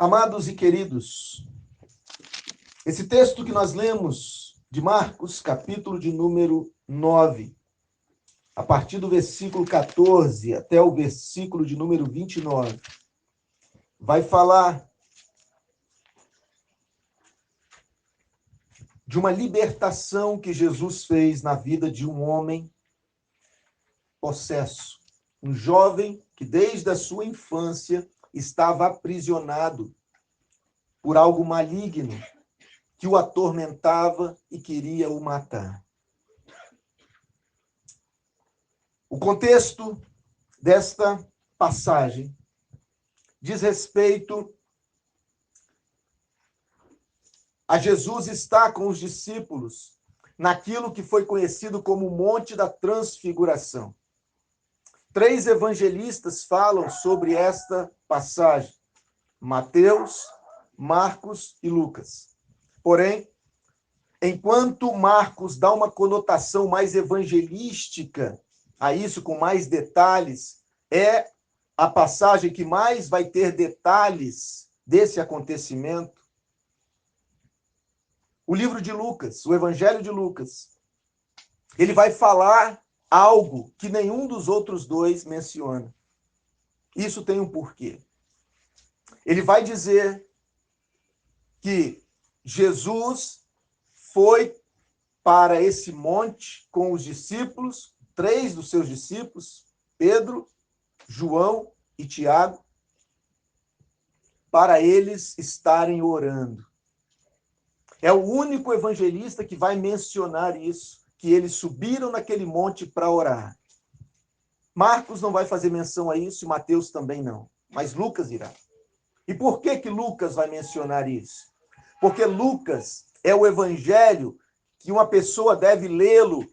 Amados e queridos, esse texto que nós lemos de Marcos, capítulo de número 9, a partir do versículo 14 até o versículo de número 29, vai falar de uma libertação que Jesus fez na vida de um homem possesso, um jovem que desde a sua infância estava aprisionado por algo maligno que o atormentava e queria o matar. O contexto desta passagem diz respeito a Jesus estar com os discípulos naquilo que foi conhecido como o Monte da Transfiguração. 3 evangelistas falam sobre esta passagem: Mateus, Marcos e Lucas. Porém, enquanto Marcos dá uma conotação mais evangelística a isso, com mais detalhes, é a passagem que mais vai ter detalhes desse acontecimento. O livro de Lucas, o Evangelho de Lucas, ele vai falar algo que nenhum dos outros dois menciona. Isso tem um porquê. Ele vai dizer que Jesus foi para esse monte com os discípulos, 3 dos seus discípulos, Pedro, João e Tiago, para eles estarem orando. É o único evangelista que vai mencionar isso, que eles subiram naquele monte para orar. Marcos não vai fazer menção a isso, e Mateus também não, mas Lucas irá. E por que que Lucas vai mencionar isso? Porque Lucas é o evangelho que uma pessoa deve lê-lo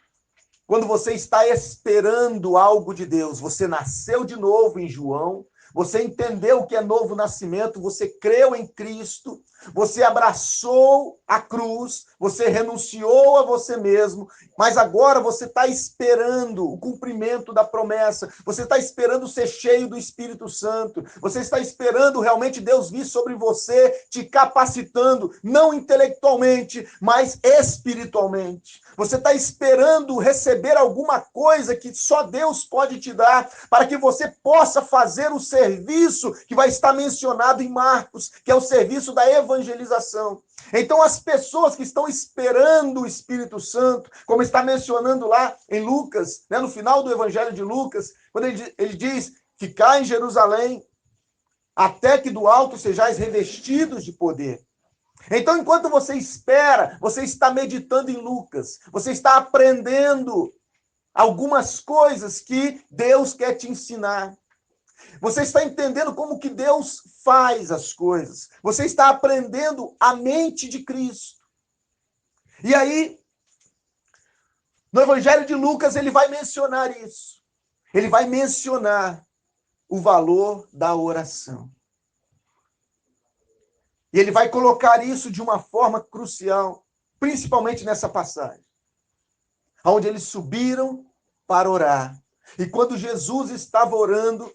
quando você está esperando algo de Deus. Você nasceu de novo em João, você entendeu o que é novo nascimento, você creu em Cristo, você abraçou a cruz, você renunciou a você mesmo, mas agora você está esperando o cumprimento da promessa, você está esperando ser cheio do Espírito Santo, você está esperando realmente Deus vir sobre você, te capacitando, não intelectualmente, mas espiritualmente. Você está esperando receber alguma coisa que só Deus pode te dar, para que você possa fazer o serviço que vai estar mencionado em Marcos, que é o serviço da evangelização. Então, as pessoas que estão esperando o Espírito Santo, como está mencionando lá em Lucas, né, no final do Evangelho de Lucas, quando ele diz: ficai em Jerusalém, até que do alto sejais revestidos de poder. Então, enquanto você espera, você está meditando em Lucas, você está aprendendo algumas coisas que Deus quer te ensinar. Você está entendendo como que Deus faz as coisas. Você está aprendendo a mente de Cristo. E aí, no Evangelho de Lucas, ele vai mencionar isso. Ele vai mencionar o valor da oração. E ele vai colocar isso de uma forma crucial, principalmente nessa passagem, onde eles subiram para orar. E quando Jesus estava orando,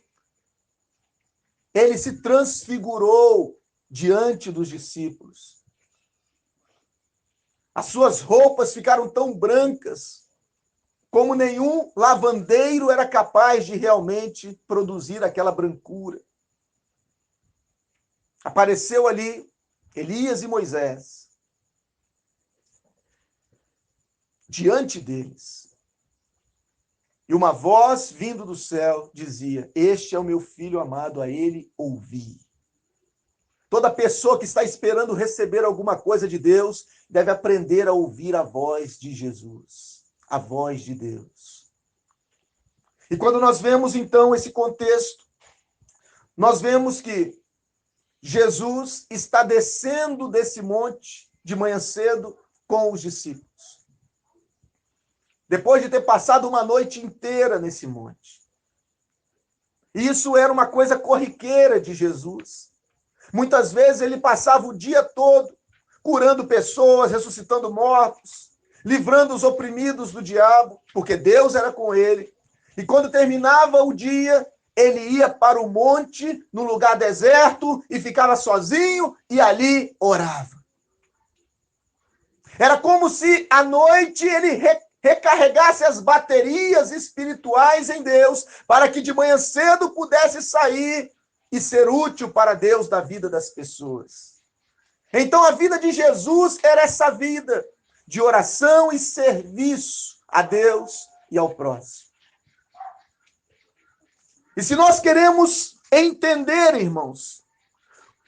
ele se transfigurou diante dos discípulos. As suas roupas ficaram tão brancas como nenhum lavandeiro era capaz de realmente produzir aquela brancura. Apareceu ali Elias e Moisés diante deles. E uma voz vindo do céu dizia: este é o meu filho amado, a ele ouvi. Toda pessoa que está esperando receber alguma coisa de Deus deve aprender a ouvir a voz de Jesus, a voz de Deus. E quando nós vemos então esse contexto, nós vemos que Jesus está descendo desse monte de manhã cedo com os discípulos. Depois de ter passado uma noite inteira nesse monte. Isso era uma coisa corriqueira de Jesus. Muitas vezes ele passava o dia todo curando pessoas, ressuscitando mortos, livrando os oprimidos do diabo, porque Deus era com ele. E quando terminava o dia, ele ia para o monte, no lugar deserto, e ficava sozinho, e ali orava. Era como se à noite ele recarregasse as baterias espirituais em Deus, para que de manhã cedo pudesse sair e ser útil para Deus da vida das pessoas. Então a vida de Jesus era essa vida de oração e serviço a Deus e ao próximo. E se nós queremos entender, irmãos,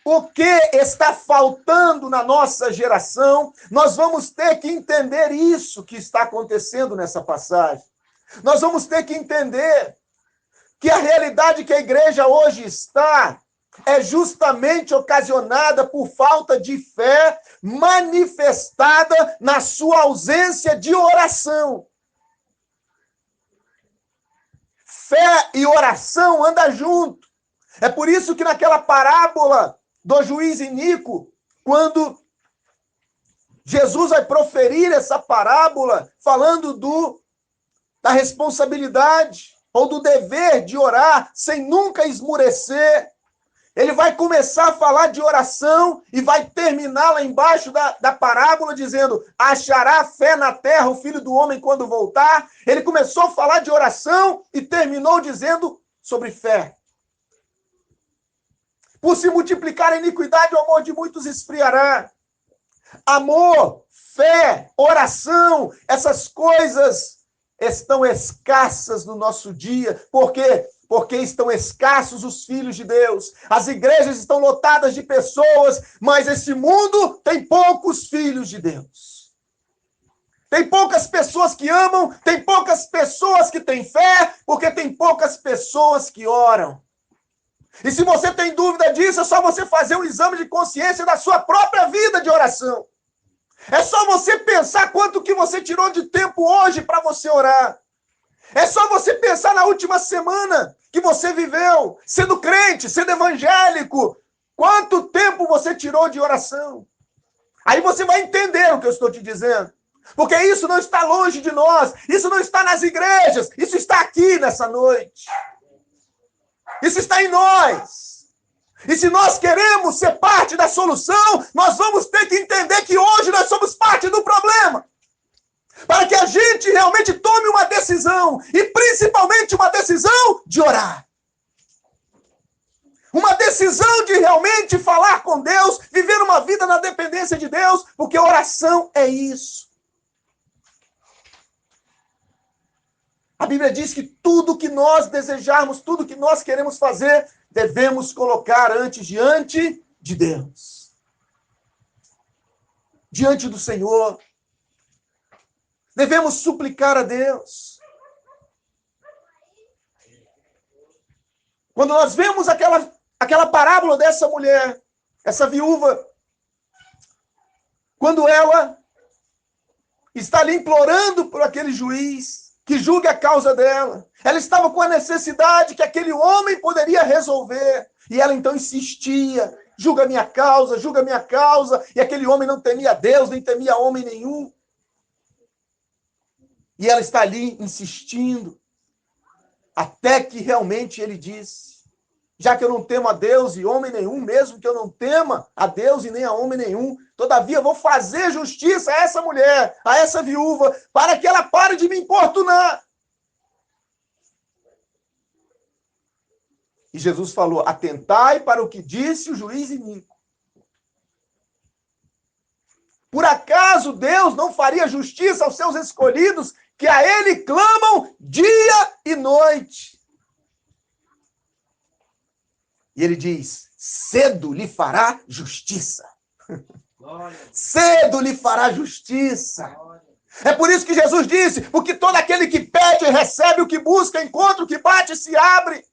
o que está faltando na nossa geração, nós vamos ter que entender isso que está acontecendo nessa passagem. Nós vamos ter que entender que a realidade que a igreja hoje está é justamente ocasionada por falta de fé manifestada na sua ausência de oração. Fé e oração andam junto. É por isso que naquela parábola do juiz iníquo, quando Jesus vai proferir essa parábola, falando da responsabilidade ou do dever de orar sem nunca esmurecer, ele vai começar a falar de oração e vai terminar lá embaixo da parábola dizendo: achará fé na terra o Filho do Homem quando voltar. Ele começou a falar de oração e terminou dizendo sobre fé. Por se multiplicar a iniquidade, o amor de muitos esfriará. Amor, fé, oração, essas coisas estão escassas no nosso dia. Por quê? Porque estão escassos os filhos de Deus. As igrejas estão lotadas de pessoas, mas esse mundo tem poucos filhos de Deus. Tem poucas pessoas que amam, tem poucas pessoas que têm fé, porque tem poucas pessoas que oram. E se você tem dúvida disso, é só você fazer um exame de consciência da sua própria vida de oração. É só você pensar quanto que você tirou de tempo hoje para você orar. É só você pensar na última semana que você viveu, sendo crente, sendo evangélico. Quanto tempo você tirou de oração? Aí você vai entender o que eu estou te dizendo. Porque isso não está longe de nós, isso não está nas igrejas, isso está aqui nessa noite. Isso está em nós. E se nós queremos ser parte da solução, nós vamos ter que entender que hoje nós somos parte do problema. Para que a gente realmente tome uma decisão, e principalmente uma decisão de orar. Uma decisão de realmente falar com Deus, viver uma vida na dependência de Deus, porque oração é isso. A Bíblia diz que tudo que nós desejarmos, tudo que nós queremos fazer, devemos colocar diante de Deus. Diante do Senhor. Devemos suplicar a Deus. Quando nós vemos aquela parábola dessa mulher, essa viúva, quando ela está ali implorando por aquele juiz que julgue a causa dela, ela estava com a necessidade que aquele homem poderia resolver, e ela então insistia: julga minha causa, e aquele homem não temia Deus, nem temia homem nenhum. E ela está ali insistindo, até que realmente ele disse: já que eu não temo a Deus e homem nenhum, mesmo que eu não tema a Deus e nem a homem nenhum, todavia vou fazer justiça a essa mulher, a essa viúva, para que ela pare de me importunar. E Jesus falou: atentai para o que disse o juiz iníquo. Por acaso Deus não faria justiça aos seus escolhidos, que a ele clamam dia e noite? E ele diz: cedo lhe fará justiça. Cedo lhe fará justiça. É por isso que Jesus disse: porque todo aquele que pede recebe, o que busca encontra, o que bate se abre.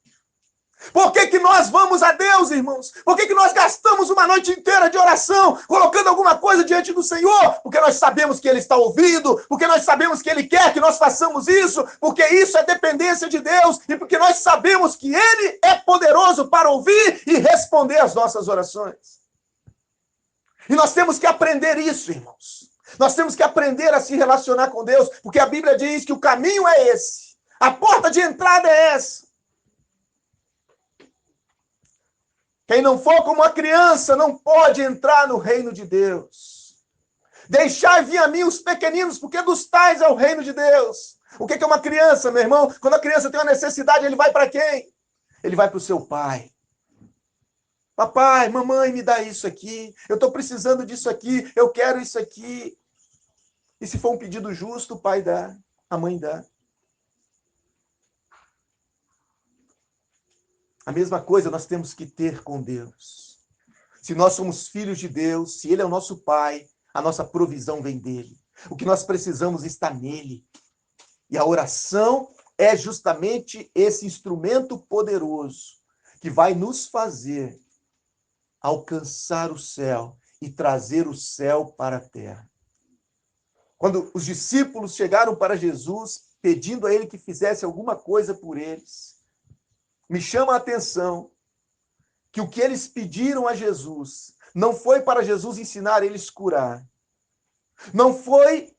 Por que nós vamos a Deus, irmãos? Por que nós gastamos uma noite inteira de oração, colocando alguma coisa diante do Senhor? Porque nós sabemos que Ele está ouvindo, porque nós sabemos que Ele quer que nós façamos isso, porque isso é dependência de Deus, e porque nós sabemos que Ele é poderoso para ouvir e responder às nossas orações. E nós temos que aprender isso, irmãos. Nós temos que aprender a se relacionar com Deus, porque a Bíblia diz que o caminho é esse, a porta de entrada é essa. Quem não for como uma criança não pode entrar no reino de Deus. Deixai vir a mim os pequeninos, porque dos tais é o reino de Deus. O que é uma criança, meu irmão? Quando a criança tem uma necessidade, ele vai para quem? Ele vai para o seu pai. Papai, mamãe, me dá isso aqui. Eu estou precisando disso aqui. Eu quero isso aqui. E se for um pedido justo, o pai dá, a mãe dá. A mesma coisa nós temos que ter com Deus. Se nós somos filhos de Deus, se Ele é o nosso Pai, a nossa provisão vem dEle. O que nós precisamos está nele. E a oração é justamente esse instrumento poderoso que vai nos fazer alcançar o céu e trazer o céu para a terra. Quando os discípulos chegaram para Jesus, pedindo a Ele que fizesse alguma coisa por eles, me chama a atenção que o que eles pediram a Jesus não foi para Jesus ensinar eles a curar. Não foi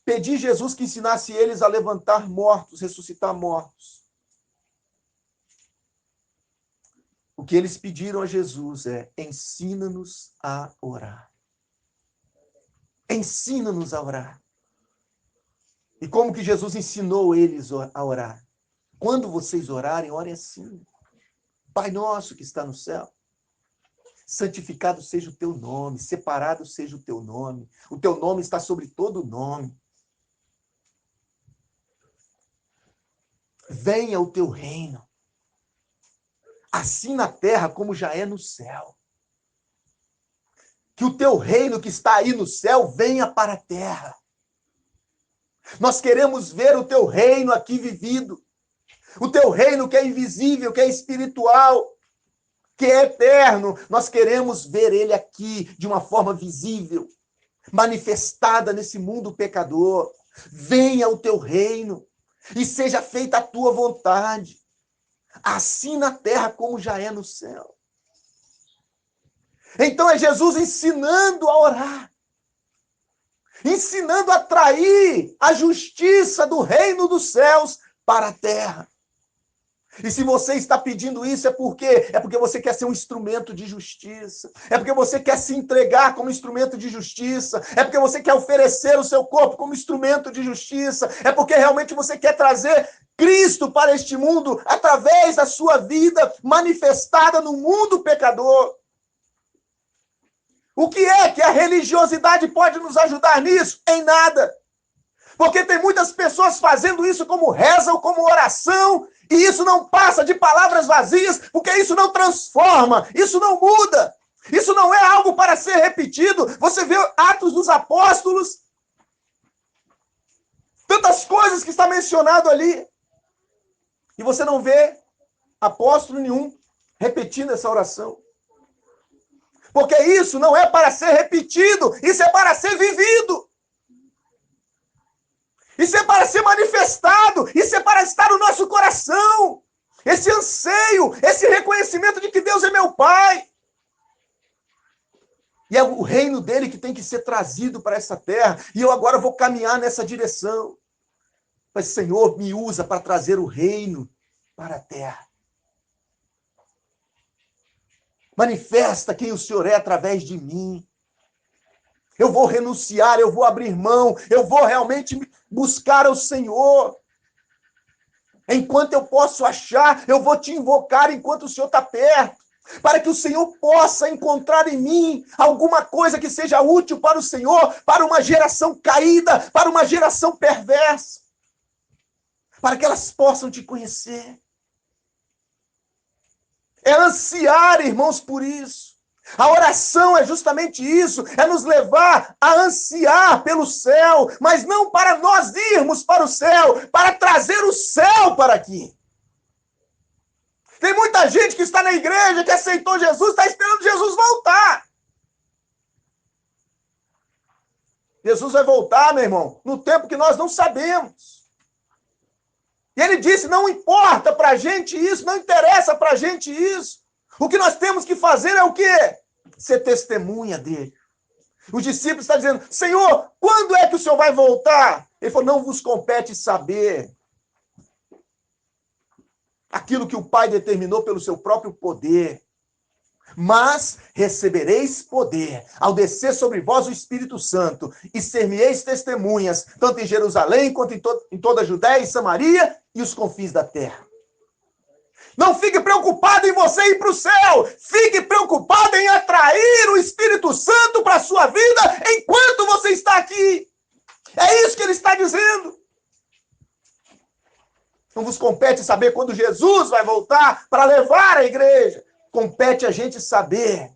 pedir Jesus que ensinasse eles a levantar mortos, ressuscitar mortos. O que eles pediram a Jesus é: ensina-nos a orar. Ensina-nos a orar. E como que Jesus ensinou eles a orar? Quando vocês orarem, orem assim. Pai nosso que está no céu, santificado seja o teu nome, separado seja o teu nome. O teu nome está sobre todo nome. Venha o teu reino, assim na terra como já é no céu. Que o teu reino que está aí no céu venha para a terra. Nós queremos ver o teu reino aqui vivido. O teu reino que é invisível, que é espiritual, que é eterno. Nós queremos ver ele aqui de uma forma visível, manifestada nesse mundo pecador. Venha o teu reino e seja feita a tua vontade, assim na terra como já é no céu. Então é Jesus ensinando a orar, ensinando a atrair a justiça do reino dos céus para a terra. E se você está pedindo isso, é porque você quer ser um instrumento de justiça. É porque você quer se entregar como instrumento de justiça. É porque você quer oferecer o seu corpo como instrumento de justiça. É porque realmente você quer trazer Cristo para este mundo através da sua vida manifestada no mundo pecador. O que é que a religiosidade pode nos ajudar nisso? Em nada. Porque tem muitas pessoas fazendo isso como reza ou como oração, e isso não passa de palavras vazias, porque isso não transforma, isso não muda, isso não é algo para ser repetido. Você vê Atos dos Apóstolos, tantas coisas que está mencionado ali, e você não vê apóstolo nenhum repetindo essa oração. Porque isso não é para ser repetido, isso é para ser vivido. Isso é para ser manifestado, isso é para estar no nosso coração. Esse anseio, esse reconhecimento de que Deus é meu Pai. E é o reino dele que tem que ser trazido para essa terra. E eu agora vou caminhar nessa direção. Mas, Senhor, me usa para trazer o reino para a terra. Manifesta quem o Senhor é através de mim. Eu vou renunciar, eu vou abrir mão, eu vou realmente buscar ao Senhor. Enquanto eu posso achar, eu vou te invocar enquanto o Senhor está perto, para que o Senhor possa encontrar em mim alguma coisa que seja útil para o Senhor, para uma geração caída, para uma geração perversa, para que elas possam te conhecer. É ansiar, irmãos, por isso. A oração é justamente isso, é nos levar a ansiar pelo céu, mas não para nós irmos para o céu, para trazer o céu para aqui. Tem muita gente que está na igreja, que aceitou Jesus, está esperando Jesus voltar. Jesus vai voltar, meu irmão, no tempo que nós não sabemos. E ele disse, não importa para a gente isso, não interessa para a gente isso. O que nós temos que fazer é o quê? Ser testemunha dele. Os discípulos estão dizendo, Senhor, quando é que o Senhor vai voltar? Ele falou, não vos compete saber aquilo que o Pai determinou pelo seu próprio poder. Mas recebereis poder ao descer sobre vós o Espírito Santo, e ser-me-eis testemunhas, tanto em Jerusalém quanto em toda a Judéia e Samaria e os confins da terra. Não fique preocupado em você ir para o céu. Fique preocupado em atrair o Espírito Santo para a sua vida enquanto você está aqui. É isso que ele está dizendo. Não vos compete saber quando Jesus vai voltar para levar a igreja. Compete a gente saber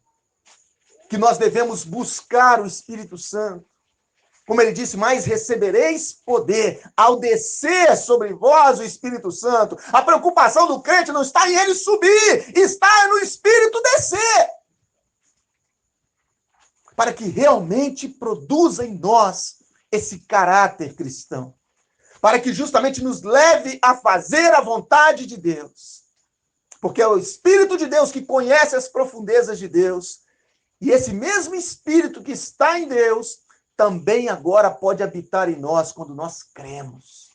que nós devemos buscar o Espírito Santo. Como ele disse, mas recebereis poder ao descer sobre vós o Espírito Santo. A preocupação do crente não está em ele subir, está no Espírito descer. Para que realmente produza em nós esse caráter cristão. Para que justamente nos leve a fazer a vontade de Deus. Porque é o Espírito de Deus que conhece as profundezas de Deus. E esse mesmo Espírito que está em Deus também agora pode habitar em nós quando nós cremos.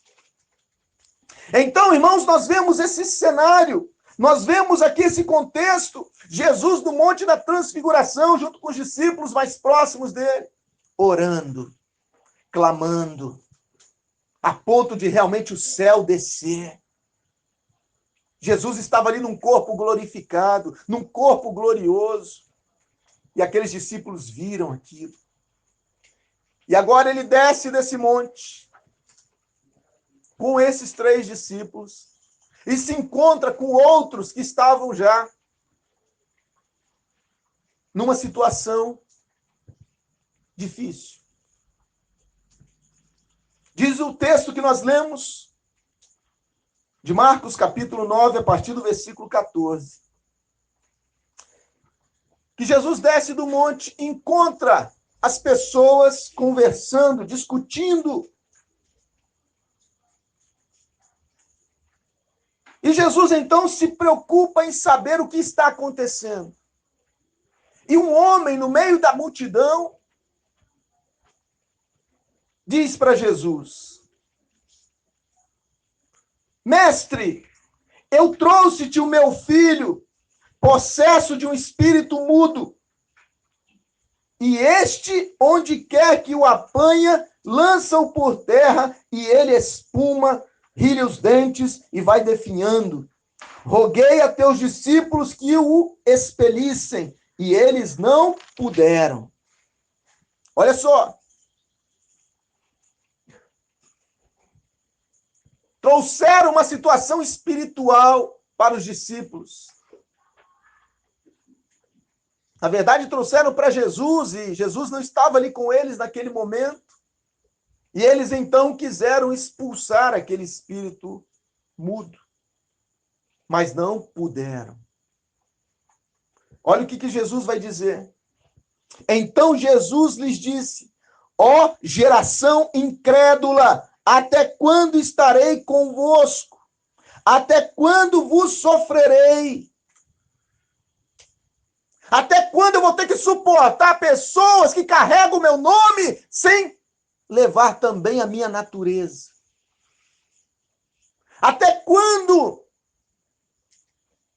Então, irmãos, nós vemos esse cenário, nós vemos aqui esse contexto, Jesus no Monte da Transfiguração, junto com os discípulos mais próximos dele, orando, clamando, a ponto de realmente o céu descer. Jesus estava ali num corpo glorificado, num corpo glorioso, e aqueles discípulos viram aquilo. E agora ele desce desse monte com esses 3 discípulos e se encontra com outros que estavam já numa situação difícil. Diz o texto que nós lemos de Marcos capítulo 9, a partir do versículo 14. Que Jesus desce do monte e encontra as pessoas conversando, discutindo. E Jesus, então, se preocupa em saber o que está acontecendo. E um homem, no meio da multidão, diz para Jesus: Mestre, eu trouxe-te o meu filho, possesso de um espírito mudo. E este, onde quer que o apanha, lança-o por terra, e ele espuma, rilha os dentes e vai definhando. Roguei a teus discípulos que o expelissem, e eles não puderam. Olha só. Trouxeram uma situação espiritual para os discípulos. Na verdade, trouxeram para Jesus, e Jesus não estava ali com eles naquele momento. E eles, então, quiseram expulsar aquele espírito mudo. Mas não puderam. Olha o que Jesus vai dizer. Então Jesus lhes disse: ó geração incrédula, até quando estarei convosco? Até quando vos sofrerei? Até quando eu vou ter que suportar pessoas que carregam o meu nome sem levar também a minha natureza? Até quando?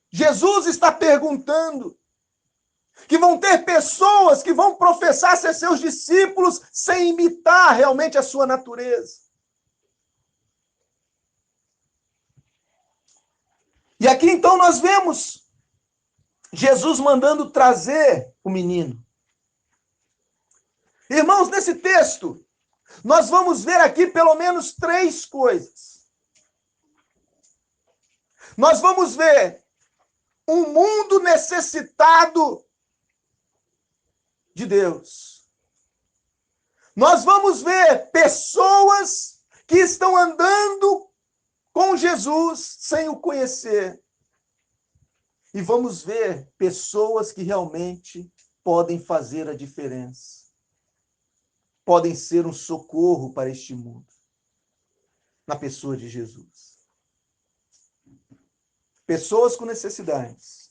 Jesus está perguntando que vão ter pessoas que vão professar ser seus discípulos sem imitar realmente a sua natureza. E aqui então nós vemos Jesus mandando trazer o menino. Irmãos, nesse texto, nós vamos ver aqui pelo menos 3 coisas. Nós vamos ver um mundo necessitado de Deus. Nós vamos ver pessoas que estão andando com Jesus sem o conhecer. E vamos ver pessoas que realmente podem fazer a diferença. Podem ser um socorro para este mundo. Na pessoa de Jesus. Pessoas com necessidades.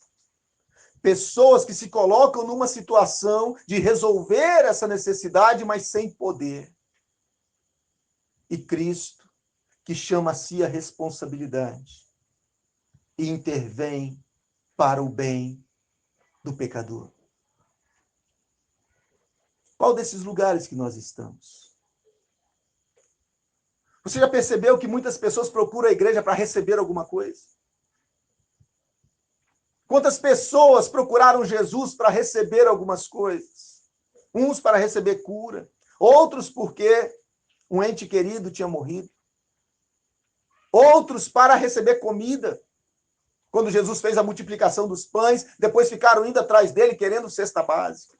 Pessoas que se colocam numa situação de resolver essa necessidade, mas sem poder. E Cristo, que chama a si a responsabilidade e intervém para o bem do pecador. Qual desses lugares que nós estamos? Você já percebeu que muitas pessoas procuram a igreja para receber alguma coisa? Quantas pessoas procuraram Jesus para receber algumas coisas? Uns para receber cura, outros porque um ente querido tinha morrido. Outros para receber comida. Quando Jesus fez a multiplicação dos pães, depois ficaram indo atrás dele querendo cesta básica.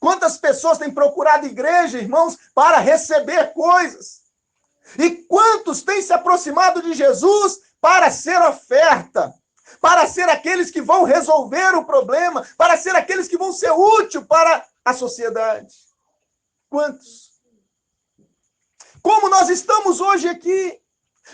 Quantas pessoas têm procurado igreja, irmãos, para receber coisas? E quantos têm se aproximado de Jesus para ser oferta? Para ser aqueles que vão resolver o problema? Para ser aqueles que vão ser úteis para a sociedade? Quantos? Como nós estamos hoje aqui?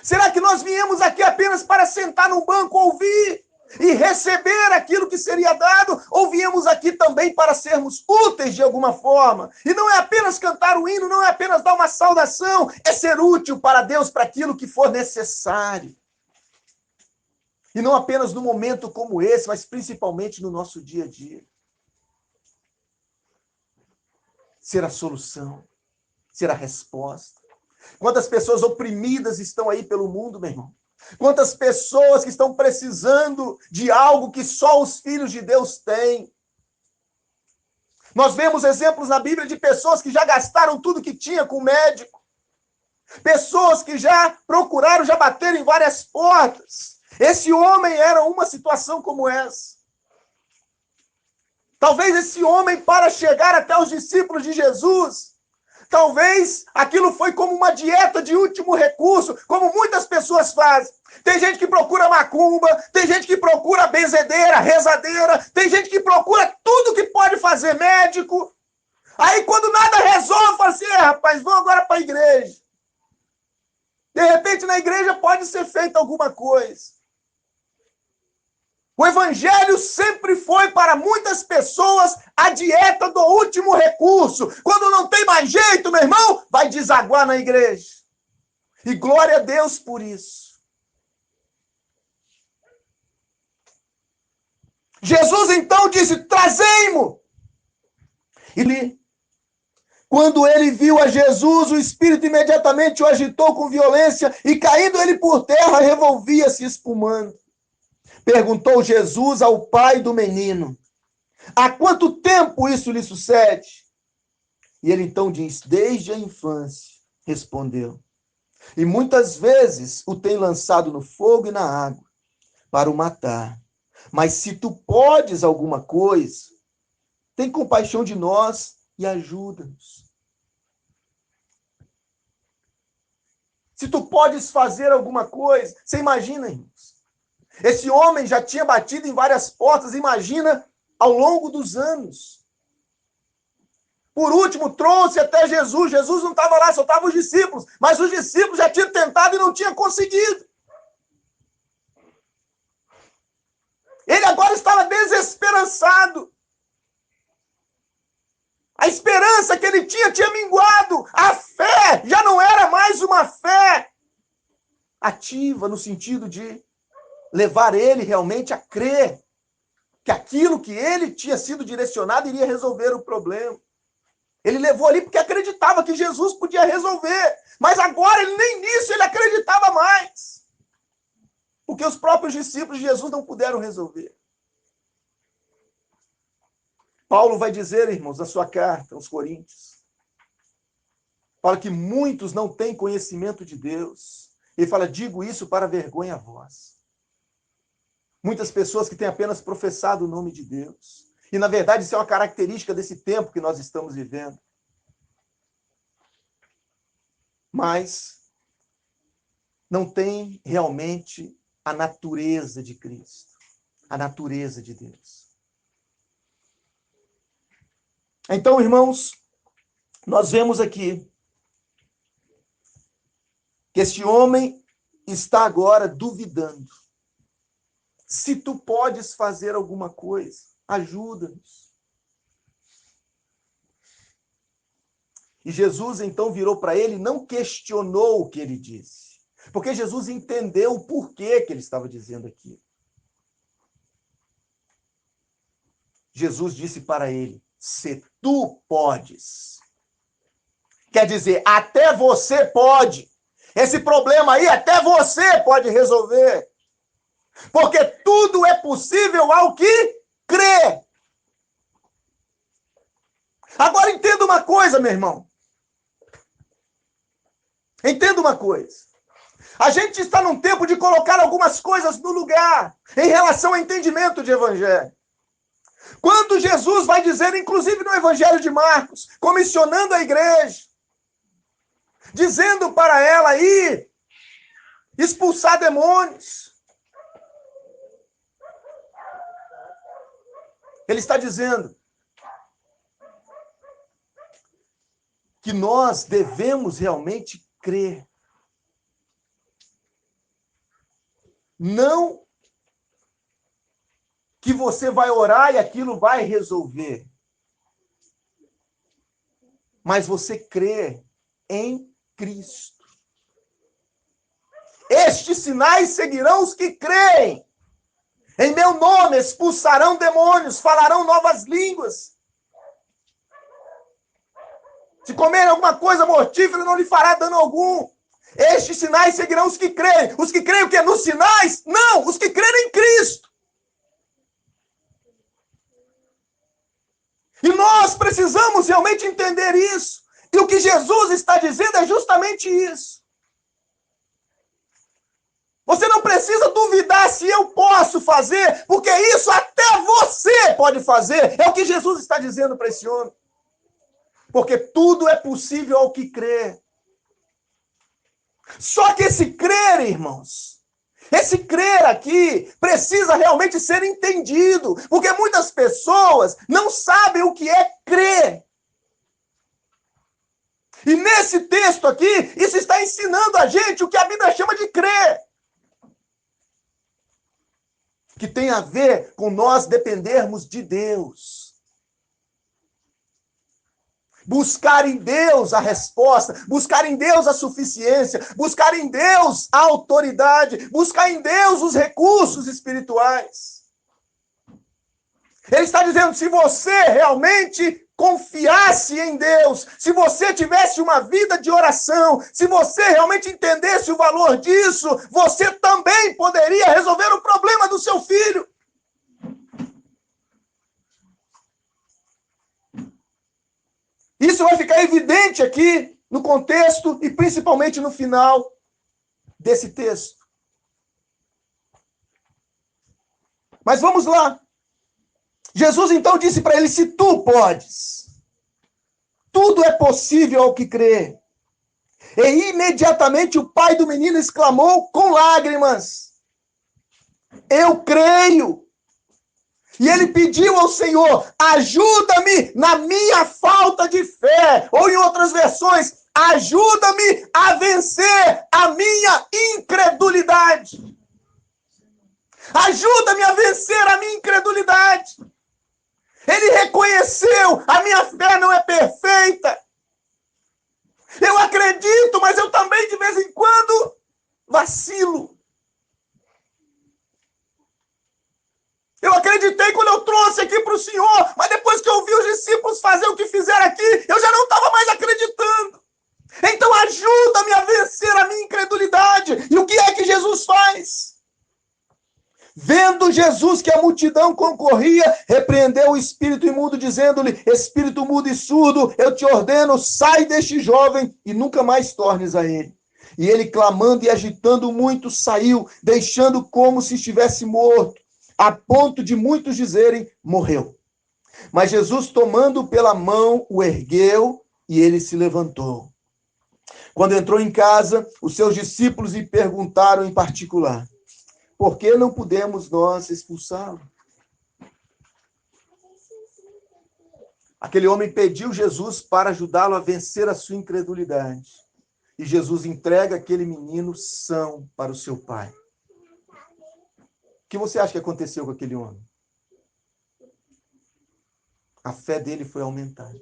Será que nós viemos aqui apenas para sentar no banco, ouvir e receber aquilo que seria dado? Ou viemos aqui também para sermos úteis de alguma forma? E não é apenas cantar o hino, não é apenas dar uma saudação, é ser útil para Deus, para aquilo que for necessário. E não apenas num momento como esse, mas principalmente no nosso dia a dia. Ser a solução, ser a resposta. Quantas pessoas oprimidas estão aí pelo mundo, meu irmão? Quantas pessoas que estão precisando de algo que só os filhos de Deus têm? Nós vemos exemplos na Bíblia de pessoas que já gastaram tudo que tinha com o médico. Pessoas que já procuraram, já bateram em várias portas. Esse homem era uma situação como essa. Talvez esse homem, para chegar até os discípulos de Jesus, talvez aquilo foi como uma dieta de último recurso, como muitas pessoas fazem. Tem gente que procura macumba, tem gente que procura benzedeira, rezadeira, tem gente que procura tudo que pode fazer médico. Aí quando nada resolve, fala assim, rapaz, vou agora para a igreja. De repente na igreja pode ser feita alguma coisa. O evangelho sempre foi para muitas pessoas a dieta do último recurso. Quando não tem mais jeito, meu irmão, vai desaguar na igreja. E glória a Deus por isso. Jesus então disse, trazei-mo. E quando ele viu a Jesus, o Espírito imediatamente o agitou com violência e caindo ele por terra, revolvia-se espumando. Perguntou Jesus ao pai do menino, há quanto tempo isso lhe sucede? E ele então diz, desde a infância, respondeu. E muitas vezes o tem lançado no fogo e na água, para o matar. Mas se tu podes alguma coisa, tem compaixão de nós e ajuda-nos. Se tu podes fazer alguma coisa, você imagina, irmãos. Esse homem já tinha batido em várias portas, imagina, ao longo dos anos. Por último, trouxe até Jesus. Jesus não estava lá, só estavam os discípulos. Mas os discípulos já tinham tentado e não tinham conseguido. Ele agora estava desesperançado. A esperança que ele tinha minguado. A fé já não era mais uma fé ativa, no sentido de levar ele realmente a crer que aquilo que ele tinha sido direcionado iria resolver o problema. Ele levou ali porque acreditava que Jesus podia resolver. Mas agora nem nisso ele acreditava mais. Porque os próprios discípulos de Jesus não puderam resolver. Paulo vai dizer, irmãos, na sua carta aos Coríntios, fala que muitos não têm conhecimento de Deus. Ele fala, digo isso para vergonha a vós. Muitas pessoas que têm apenas professado o nome de Deus. E, na verdade, isso é uma característica desse tempo que nós estamos vivendo. Mas não tem realmente a natureza de Cristo, a natureza de Deus. Então, irmãos, nós vemos aqui que esse homem está agora duvidando. Se tu podes fazer alguma coisa, ajuda-nos. E Jesus então virou para ele e não questionou o que ele disse. Porque Jesus entendeu o porquê que ele estava dizendo aquilo. Jesus disse para ele: se tu podes. Quer dizer, até você pode. Esse problema aí, até você pode resolver. Porque tudo é possível ao que crê. Agora entenda uma coisa, meu irmão. Entenda uma coisa. A gente está num tempo de colocar algumas coisas no lugar em relação ao entendimento de evangelho. Quando Jesus vai dizer, inclusive no Evangelho de Marcos, comissionando a igreja, dizendo para ela ir expulsar demônios, ele está dizendo que nós devemos realmente crer. Não que você vai orar e aquilo vai resolver. Mas você crê em Cristo. Estes sinais seguirão os que creem. Em meu nome expulsarão demônios, falarão novas línguas. Se comerem alguma coisa mortífera, não lhe fará dano algum. Estes sinais seguirão os que creem. Os que creem o quê? Nos sinais? Não, os que creem em Cristo. E nós precisamos realmente entender isso. E o que Jesus está dizendo é justamente isso. Você não precisa duvidar se eu posso fazer, porque isso até você pode fazer. É o que Jesus está dizendo para esse homem. Porque tudo é possível ao que crê. Só que esse crer, irmãos, esse crer aqui precisa realmente ser entendido, porque muitas pessoas não sabem o que é crer. E nesse texto aqui, isso está ensinando a gente o que a Bíblia chama de crer. Que tem a ver com nós dependermos de Deus. Buscar em Deus a resposta, buscar em Deus a suficiência, buscar em Deus a autoridade, buscar em Deus os recursos espirituais. Ele está dizendo, se você realmente confiasse em Deus, se você tivesse uma vida de oração, se você realmente entendesse o valor disso, você também poderia resolver o problema do seu filho. Isso vai ficar evidente aqui no contexto e principalmente no final desse texto. Mas vamos lá. Jesus então disse para ele, se tu podes, tudo é possível ao que crê. E imediatamente o pai do menino exclamou com lágrimas, eu creio. E ele pediu ao Senhor, ajuda-me na minha falta de fé. Ou em outras versões, ajuda-me a vencer a minha incredulidade. Ajuda-me a vencer a minha incredulidade. Ele reconheceu, a minha fé não é perfeita. Eu acredito, mas eu também de vez em quando vacilo. Eu acreditei quando eu trouxe aqui para o Senhor, mas depois que eu vi os discípulos fazer o que fizeram aqui, eu já não estava mais acreditando. Então ajuda-me a vencer a minha incredulidade. E o que é que Jesus faz? Vendo Jesus que a multidão concorria, repreendeu o espírito imundo, dizendo-lhe, espírito mudo e surdo, eu te ordeno, sai deste jovem e nunca mais tornes a ele. E ele, clamando e agitando muito, saiu, deixando como se estivesse morto, a ponto de muitos dizerem, morreu. Mas Jesus, tomando-o pela mão, o ergueu e ele se levantou. Quando entrou em casa, os seus discípulos lhe perguntaram em particular, por que não pudemos nós expulsá-lo? Aquele homem pediu Jesus para ajudá-lo a vencer a sua incredulidade. E Jesus entrega aquele menino são para o seu pai. O que você acha que aconteceu com aquele homem? A fé dele foi aumentada.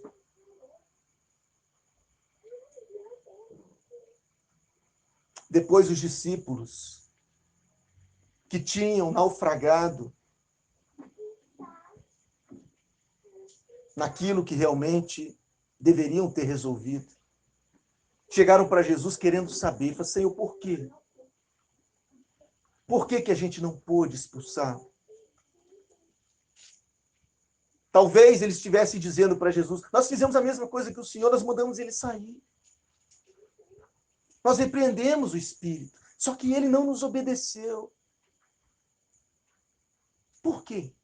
Depois os discípulos que tinham naufragado naquilo que realmente deveriam ter resolvido. Chegaram para Jesus querendo saber, falaram, Senhor, por quê? Por que que a gente não pôde expulsar? Talvez eles estivessem dizendo para Jesus, nós fizemos a mesma coisa que o Senhor, nós mandamos ele sair. Nós repreendemos o espírito, só que ele não nos obedeceu. Por quê?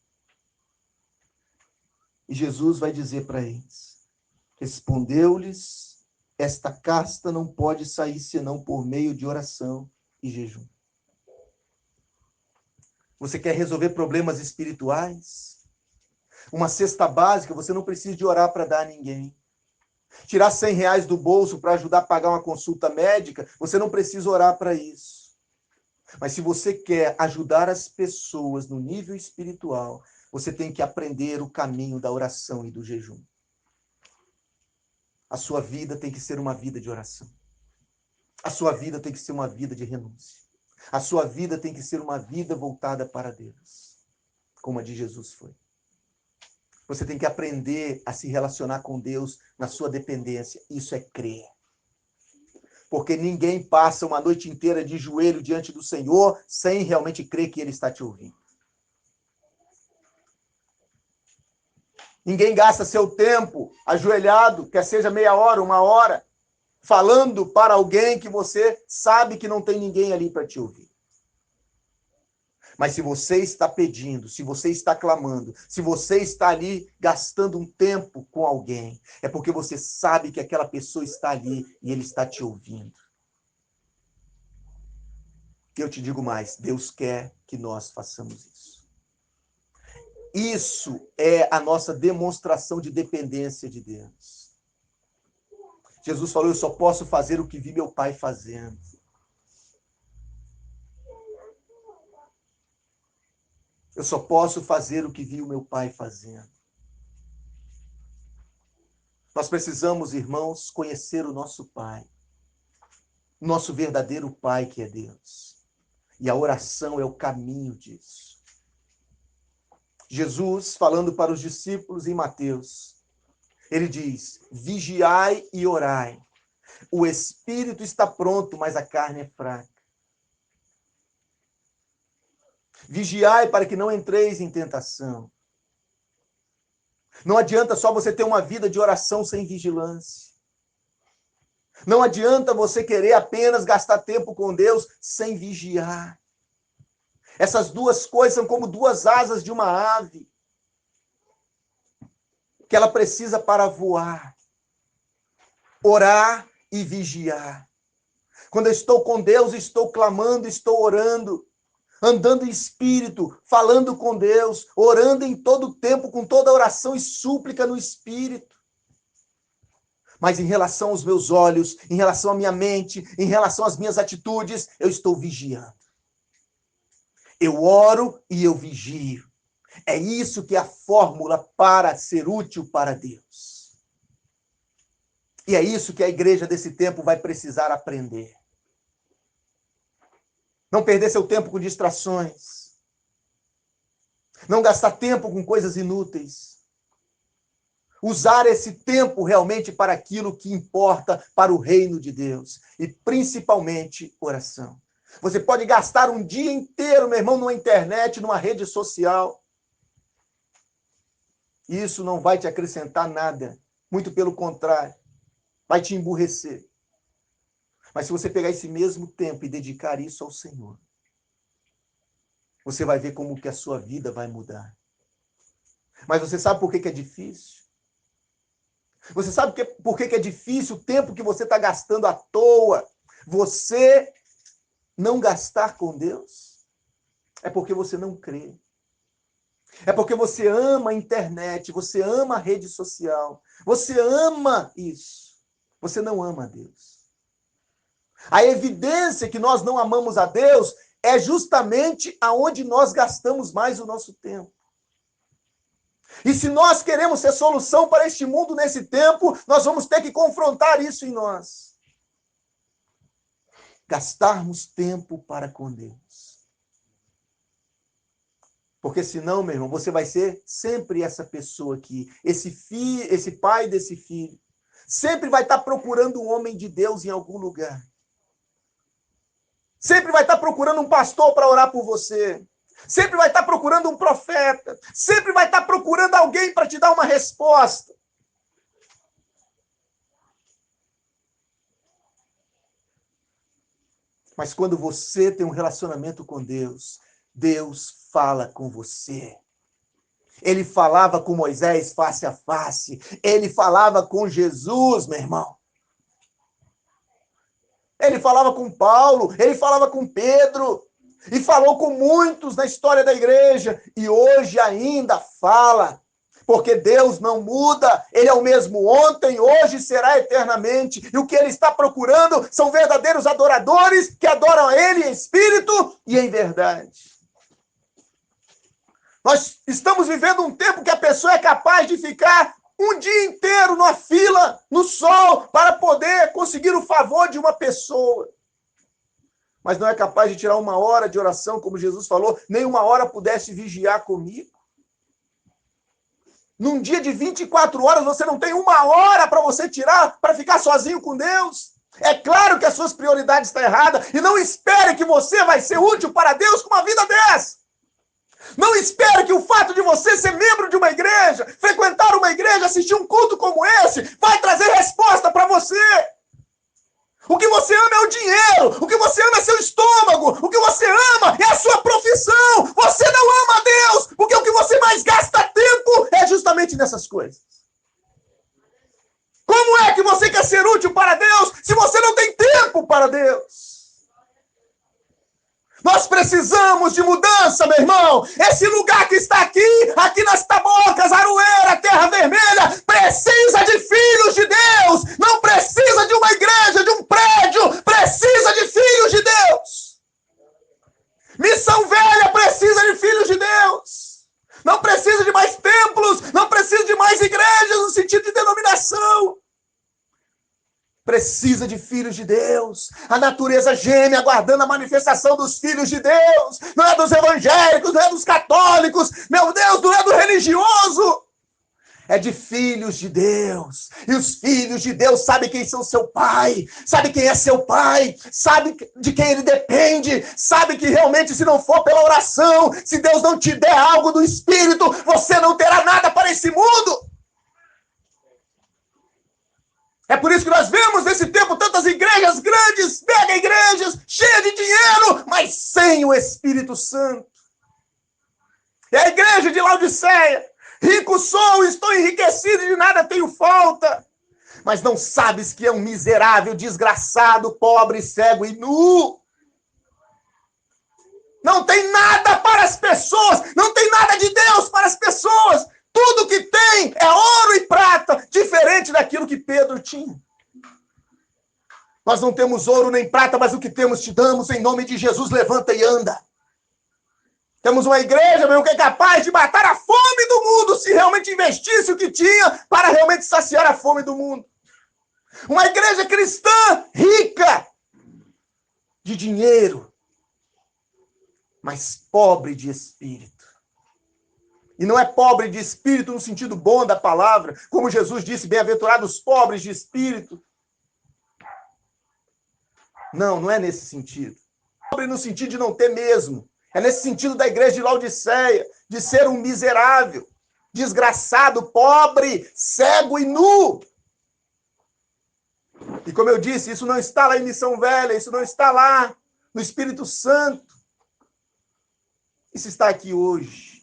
E Jesus vai dizer para eles, respondeu-lhes, esta casta não pode sair senão por meio de oração e jejum. Você quer resolver problemas espirituais? Uma cesta básica, você não precisa de orar para dar a ninguém. Tirar R$100 do bolso para ajudar a pagar uma consulta médica, você não precisa orar para isso. Mas se você quer ajudar as pessoas no nível espiritual, você tem que aprender o caminho da oração e do jejum. A sua vida tem que ser uma vida de oração. A sua vida tem que ser uma vida de renúncia. A sua vida tem que ser uma vida voltada para Deus, como a de Jesus foi. Você tem que aprender a se relacionar com Deus na sua dependência. Isso é crer. Porque ninguém passa uma noite inteira de joelho diante do Senhor sem realmente crer que Ele está te ouvindo. Ninguém gasta seu tempo ajoelhado, quer seja meia hora, 1 hora, falando para alguém que você sabe que não tem ninguém ali para te ouvir. Mas se você está pedindo, se você está clamando, se você está ali gastando um tempo com alguém, é porque você sabe que aquela pessoa está ali e ele está te ouvindo. Eu te digo mais, Deus quer que nós façamos isso. Isso é a nossa demonstração de dependência de Deus. Jesus falou, eu só posso fazer o que vi meu Pai fazendo. Eu só posso fazer o que vi o meu Pai fazendo. Nós precisamos, irmãos, conhecer o nosso Pai. Nosso verdadeiro Pai que é Deus. E a oração é o caminho disso. Jesus, falando para os discípulos em Mateus, ele diz, vigiai e orai. O espírito está pronto, mas a carne é fraca. Vigiai para que não entreis em tentação. Não adianta só você ter uma vida de oração sem vigilância. Não adianta você querer apenas gastar tempo com Deus sem vigiar. Essas duas coisas são como duas asas de uma ave que ela precisa para voar. Orar e vigiar. Quando eu estou com Deus, estou clamando, estou orando, andando em espírito, falando com Deus, orando em todo o tempo, com toda oração e súplica no espírito. Mas em relação aos meus olhos, em relação à minha mente, em relação às minhas atitudes, eu estou vigiando. Eu oro e eu vigio. É isso que é a fórmula para ser útil para Deus. E é isso que a igreja desse tempo vai precisar aprender. Não perder seu tempo com distrações. Não gastar tempo com coisas inúteis. Usar esse tempo realmente para aquilo que importa para o reino de Deus. E principalmente oração. Você pode gastar um dia inteiro, meu irmão, numa internet, numa rede social. Isso não vai te acrescentar nada. Muito pelo contrário. Vai te emburrecer. Mas se você pegar esse mesmo tempo e dedicar isso ao Senhor, você vai ver como que a sua vida vai mudar. Mas você sabe por que é difícil? Você sabe por que é difícil o tempo que você está gastando à toa? Você não gastar com Deus? É porque você não crê. É porque você ama a internet, você ama a rede social. Você ama isso. Você não ama a Deus. A evidência que nós não amamos a Deus é justamente aonde nós gastamos mais o nosso tempo. E se nós queremos ser solução para este mundo nesse tempo, nós vamos ter que confrontar isso em nós. Gastarmos tempo para com Deus. Porque senão, meu irmão, você vai ser sempre essa pessoa aqui, esse pai desse filho. Sempre vai estar procurando um homem de Deus em algum lugar. Sempre vai estar procurando um pastor para orar por você. Sempre vai estar procurando um profeta. Sempre vai estar procurando alguém para te dar uma resposta. Mas quando você tem um relacionamento com Deus, Deus fala com você. Ele falava com Moisés face a face. Ele falava com Jesus, meu irmão. Ele falava com Paulo, ele falava com Pedro, e falou com muitos na história da igreja, e hoje ainda fala, porque Deus não muda, ele é o mesmo ontem, hoje e será eternamente, e o que ele está procurando são verdadeiros adoradores que adoram a ele em espírito e em verdade. Nós estamos vivendo um tempo que a pessoa é capaz de ficar um dia inteiro numa fila, no sol, para poder conseguir o favor de uma pessoa. Mas não é capaz de tirar uma hora de oração, como Jesus falou, nem uma hora pudesse vigiar comigo. Num dia de 24 horas, você não tem uma hora para você tirar, para ficar sozinho com Deus. É claro que as suas prioridades estão erradas, e não espere que você vai ser útil para Deus com uma vida dessa. Não espere que o fato de você ser membro de uma igreja, frequentar uma igreja, assistir um culto como esse, vai trazer resposta para você. O que você ama é o dinheiro, o que você ama é seu estômago, o que você ama é a sua profissão. Você não ama a Deus, porque o que você mais gasta tempo é justamente nessas coisas. Como é que você quer ser útil para Deus se você não tem tempo para Deus? Nós precisamos de mudança, meu irmão. Esse lugar que está aqui nas Tabocas, Aroeira, Terra Vermelha, precisa de filhos de Deus. Não precisa de uma igreja, de um prédio. Precisa de filhos de Deus. Missão Velha precisa de filhos de Deus. Não precisa de mais templos. Não precisa de mais igrejas no sentido de denominação. Precisa de filhos de Deus. A natureza geme aguardando a manifestação dos filhos de Deus. Não é dos evangélicos, não é dos católicos. Meu Deus, não é do religioso. É de filhos de Deus. E os filhos de Deus sabem quem são seu pai. Sabe quem é seu pai. Sabe de quem ele depende. Sabe que realmente se não for pela oração, se Deus não te der algo do Espírito, você não terá nada para esse mundo. É por isso que nós vemos nesse tempo tantas igrejas grandes, mega igrejas, cheias de dinheiro, mas sem o Espírito Santo. É a igreja de Laodiceia. Rico sou, estou enriquecido e de nada tenho falta. Mas não sabes que é um miserável, desgraçado, pobre, cego e nu. Não tem nada para as pessoas, não tem nada de Deus para as pessoas. Tudo que tem é ouro e prata, diferente daquilo que Pedro tinha. Nós não temos ouro nem prata, mas o que temos te damos, em nome de Jesus, levanta e anda. Temos uma igreja, meu, que é capaz de matar a fome do mundo, se realmente investisse o que tinha para realmente saciar a fome do mundo. Uma igreja cristã rica de dinheiro, mas pobre de espírito. E não é pobre de espírito no sentido bom da palavra, como Jesus disse, bem-aventurados os pobres de espírito. Não, não é nesse sentido. Pobre no sentido de não ter mesmo. É nesse sentido da igreja de Laodiceia, de ser um miserável, desgraçado, pobre, cego e nu. E como eu disse, isso não está lá em Missão Velha, isso não está lá no Espírito Santo. Isso está aqui hoje.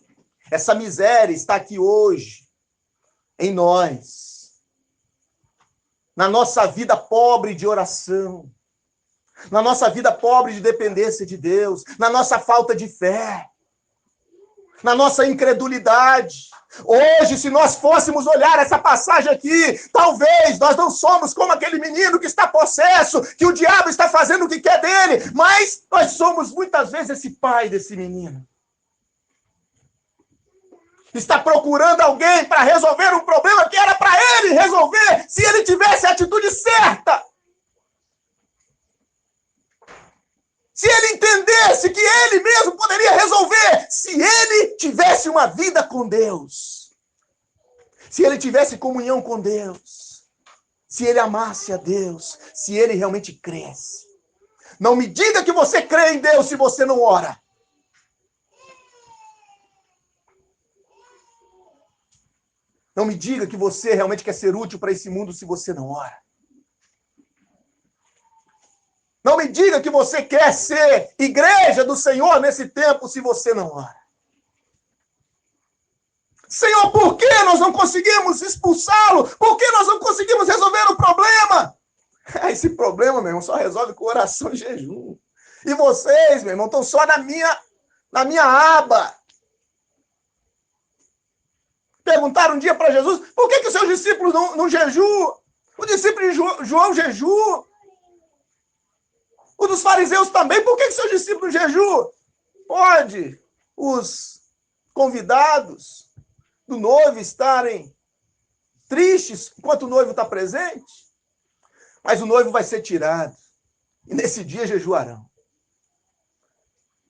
Essa miséria está aqui hoje, em nós. Na nossa vida pobre de oração. Na nossa vida pobre de dependência de Deus. Na nossa falta de fé. Na nossa incredulidade. Hoje, se nós fôssemos olhar essa passagem aqui, talvez nós não somos como aquele menino que está possesso, que o diabo está fazendo o que quer dele, mas nós somos muitas vezes esse pai desse menino. Está procurando alguém para resolver um problema que era para ele resolver, se ele tivesse a atitude certa. Se ele entendesse que ele mesmo poderia resolver, se ele tivesse uma vida com Deus, se ele tivesse comunhão com Deus, se ele amasse a Deus, se ele realmente cresce. Não me diga que você crê em Deus se você não ora. Não me diga que você realmente quer ser útil para esse mundo se você não ora. Não me diga que você quer ser igreja do Senhor nesse tempo se você não ora. Senhor, por que nós não conseguimos expulsá-lo? Por que nós não conseguimos resolver o problema? Esse problema, meu irmão, só resolve com oração e jejum. E vocês, meu irmão, estão só na minha aba. Perguntaram um dia para Jesus, por que os seus discípulos não jejuam? O discípulo de João jejuam. O dos fariseus também, por que os seus discípulos jejuam? Pode os convidados do noivo estarem tristes enquanto o noivo está presente, mas o noivo vai ser tirado. E nesse dia jejuarão.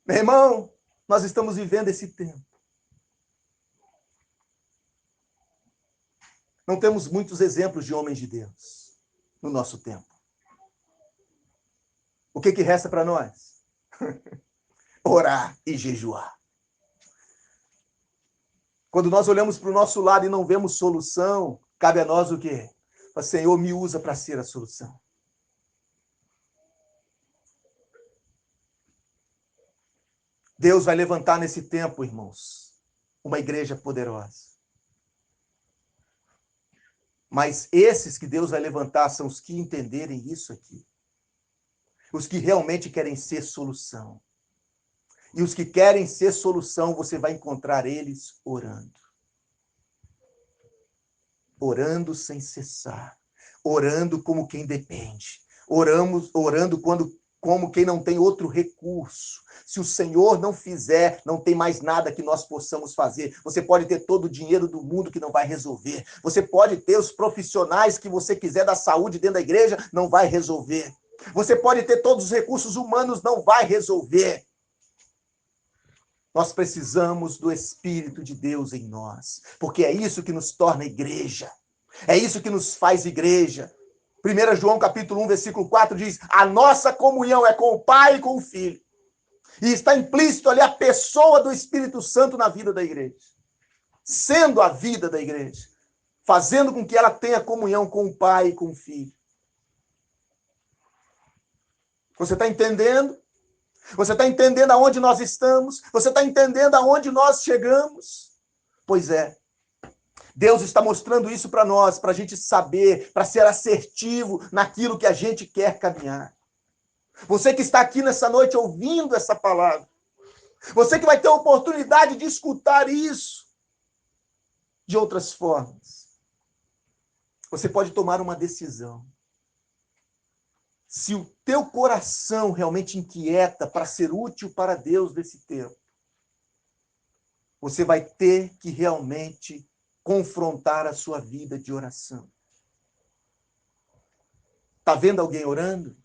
Meu irmão, nós estamos vivendo esse tempo. Não temos muitos exemplos de homens de Deus no nosso tempo. O que resta para nós? Orar e jejuar. Quando nós olhamos para o nosso lado e não vemos solução, cabe a nós o quê? Senhor, me usa para ser a solução. Deus vai levantar nesse tempo, irmãos, uma igreja poderosa. Mas esses que Deus vai levantar são os que entenderem isso aqui. Os que realmente querem ser solução. E os que querem ser solução, você vai encontrar eles orando. Orando sem cessar. Orando como quem depende. Orando como quem não tem outro recurso. Se o Senhor não fizer, não tem mais nada que nós possamos fazer. Você pode ter todo o dinheiro do mundo que não vai resolver. Você pode ter os profissionais que você quiser da saúde dentro da igreja, não vai resolver. Você pode ter todos os recursos humanos, não vai resolver. Nós precisamos do Espírito de Deus em nós, porque é isso que nos torna igreja. É isso que nos faz igreja. 1 João capítulo 1, versículo 4 diz, a nossa comunhão é com o Pai e com o Filho. E está implícito ali a pessoa do Espírito Santo na vida da igreja. Sendo a vida da igreja. Fazendo com que ela tenha comunhão com o Pai e com o Filho. Você está entendendo? Você está entendendo aonde nós estamos? Você está entendendo aonde nós chegamos? Pois é. Deus está mostrando isso para nós, para a gente saber, para ser assertivo naquilo que a gente quer caminhar. Você que está aqui nessa noite ouvindo essa palavra. Você que vai ter a oportunidade de escutar isso de outras formas. Você pode tomar uma decisão. Se o teu coração realmente inquieta para ser útil para Deus nesse tempo, você vai ter que realmente confrontar a sua vida de oração. Está vendo alguém orando?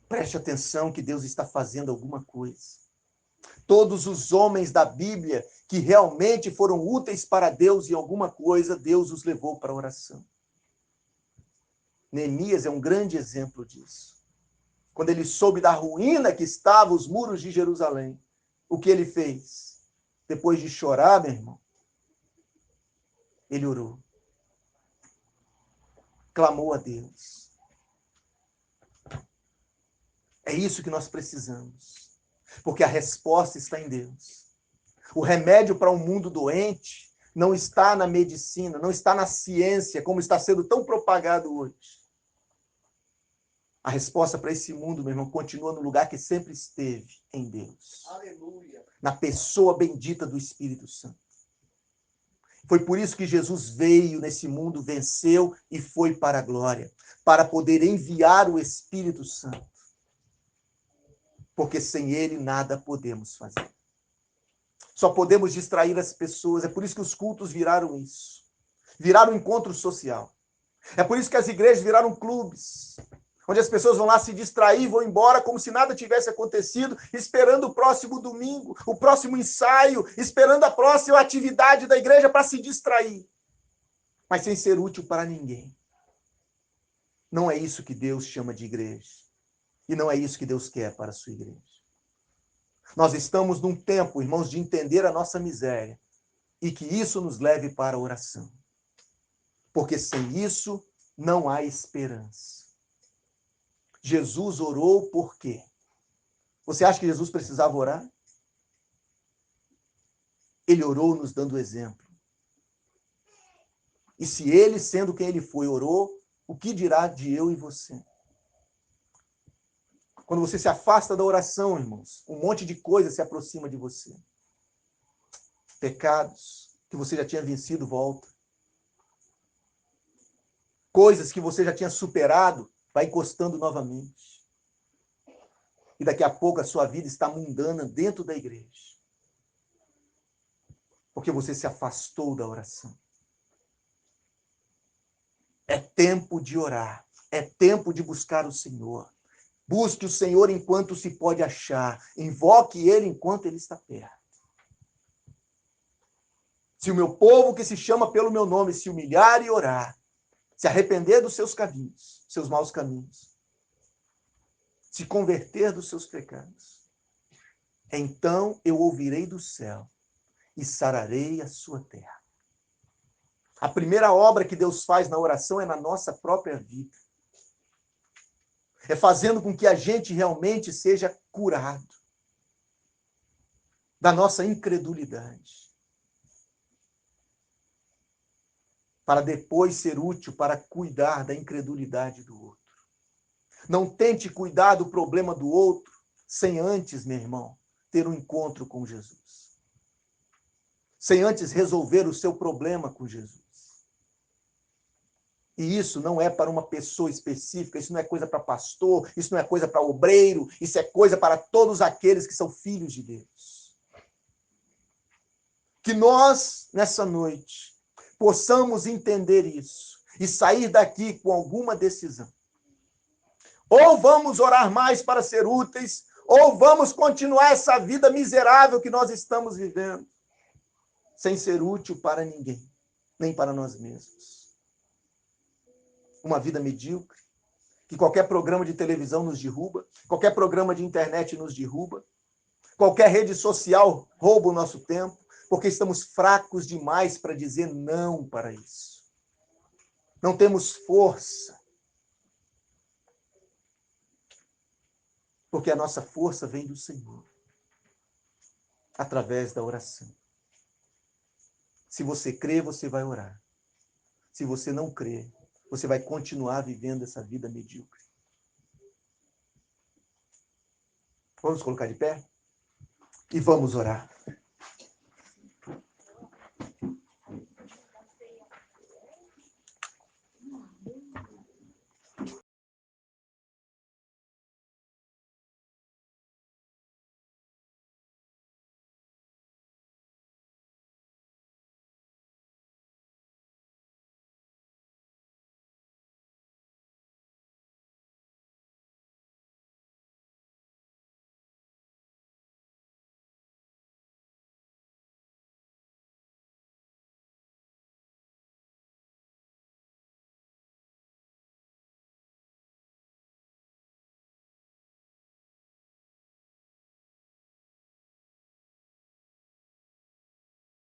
Preste atenção que Deus está fazendo alguma coisa. Todos os homens da Bíblia que realmente foram úteis para Deus em alguma coisa, Deus os levou para a oração. Neemias é um grande exemplo disso. Quando ele soube da ruína que estavam os muros de Jerusalém, o que ele fez? Depois de chorar, meu irmão, ele orou. Clamou a Deus. É isso que nós precisamos. Porque a resposta está em Deus. O remédio para um mundo doente não está na medicina, não está na ciência, como está sendo tão propagado hoje. A resposta para esse mundo, meu irmão, continua no lugar que sempre esteve, em Deus. Aleluia. Na pessoa bendita do Espírito Santo. Foi por isso que Jesus veio nesse mundo, venceu e foi para a glória, para poder enviar o Espírito Santo. Porque sem ele nada podemos fazer. Só podemos distrair as pessoas. É por isso que os cultos viraram isso. Viraram um encontro social. É por isso que as igrejas viraram clubes. onde as pessoas vão lá se distrair, vão embora como se nada tivesse acontecido, esperando o próximo domingo, o próximo ensaio, esperando a próxima atividade da igreja para se distrair, mas sem ser útil para ninguém. Não é isso que Deus chama de igreja. E não é isso que Deus quer para a sua igreja. Nós estamos num tempo, irmãos, de entender a nossa miséria e que isso nos leve para a oração. Porque sem isso não há esperança. Jesus orou por quê? Você acha que Jesus precisava orar? Ele orou nos dando exemplo. E se ele, sendo quem ele foi, orou, o que dirá de eu e você? Quando você se afasta da oração, irmãos, um monte de coisa se aproxima de você. Pecados que você já tinha vencido, volta. Coisas que você já tinha superado, vai encostando novamente. E daqui a pouco a sua vida está mundana dentro da igreja. Porque você se afastou da oração. É tempo de orar. É tempo de buscar o Senhor. Busque o Senhor enquanto se pode achar. Invoque Ele enquanto Ele está perto. Se o meu povo que se chama pelo meu nome se humilhar e orar, se arrepender dos seus caminhos, seus maus caminhos, se converter dos seus pecados, então eu ouvirei do céu e sararei a sua terra. A primeira obra que Deus faz na oração é na nossa própria vida. É fazendo com que a gente realmente seja curado da nossa incredulidade, para depois ser útil para cuidar da incredulidade do outro. Não tente cuidar do problema do outro sem antes, meu irmão, ter um encontro com Jesus. Sem antes resolver o seu problema com Jesus. E isso não é para uma pessoa específica, isso não é coisa para pastor, isso não é coisa para obreiro, isso é coisa para todos aqueles que são filhos de Deus. Que nós, nessa noite, possamos entender isso e sair daqui com alguma decisão. Ou vamos orar mais para ser úteis, ou vamos continuar essa vida miserável que nós estamos vivendo, sem ser útil para ninguém, nem para nós mesmos. Uma vida medíocre, que qualquer programa de televisão nos derruba, qualquer programa de internet nos derruba, qualquer rede social rouba o nosso tempo, porque estamos fracos demais para dizer não para isso. Não temos força, porque a nossa força vem do Senhor, através da oração. Se você crê, você vai orar. Se você não crê, você vai continuar vivendo essa vida medíocre. Vamos colocar de pé? E vamos orar.